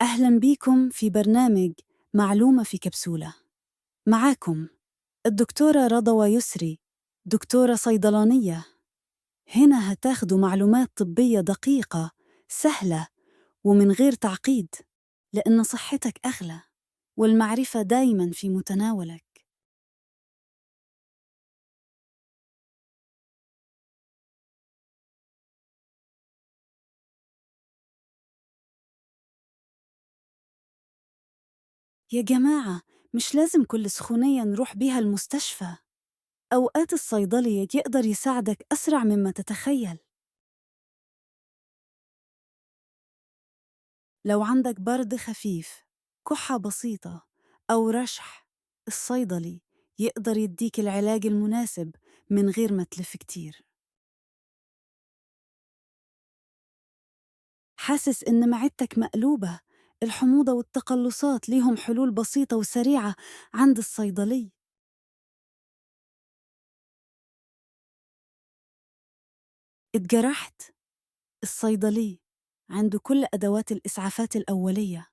أهلا بيكم في برنامج معلومة في كبسولة. معاكم الدكتورة رضوى يسري، دكتورة صيدلانية. هنا هتاخدوا معلومات طبية دقيقة سهلة ومن غير تعقيد، لأن صحتك أغلى والمعرفة دايما في متناولك. يا جماعة، مش لازم كل سخونية نروح بيها المستشفى. أوقات الصيدلي يقدر يساعدك أسرع مما تتخيل. لو عندك برد خفيف، كحة بسيطة، أو رشح، الصيدلي يقدر يديك العلاج المناسب من غير ما تلف كتير. حاسس إن معدتك مقلوبة؟ الحموضة والتقلصات ليهم حلول بسيطة وسريعة عند الصيدلي. اتجرحت؟ الصيدلي عنده كل أدوات الإسعافات الأولية،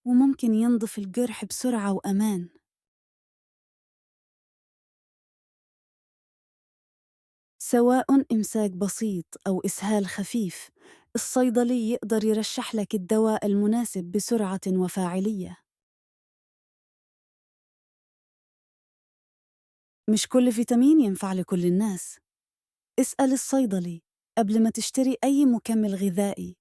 وممكن ينظف الجرح بسرعة وأمان. سواء إمساك بسيط أو إسهال خفيف، الصيدلي يقدر يرشح لك الدواء المناسب بسرعة وفاعلية. مش كل فيتامين ينفع لكل الناس. اسأل الصيدلي قبل ما تشتري أي مكمل غذائي.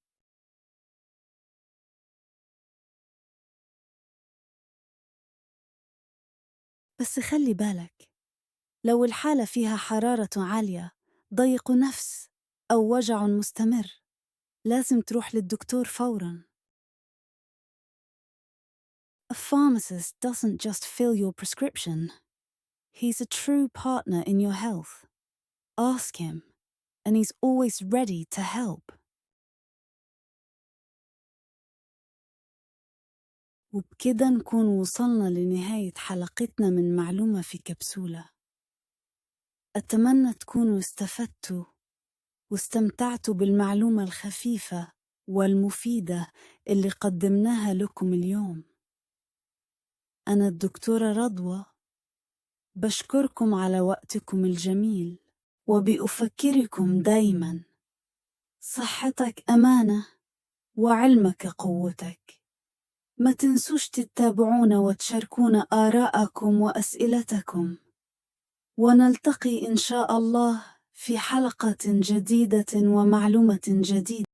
بس خلي بالك، لو الحالة فيها حرارة عالية، ضيق نفس، أو وجع مستمر، لازم تروح للدكتور فوراً. A pharmacist doesn't just fill your prescription. He's a true partner in your health. Ask him, and he's always ready to help. وبكده نكون وصلنا لنهاية حلقتنا من معلومة في كبسولة. أتمنى تكونوا استفدتوا واستمتعتوا بالمعلومة الخفيفة والمفيدة اللي قدمناها لكم اليوم. أنا الدكتورة رضوى، بشكركم على وقتكم الجميل، وبأفكركم دايماً: صحتك أمانة وعلمك قوتك. ما تنسوش تتابعونا وتشاركونا آراءكم وأسئلتكم، ونلتقي إن شاء الله في حلقة جديدة ومعلومة جديدة.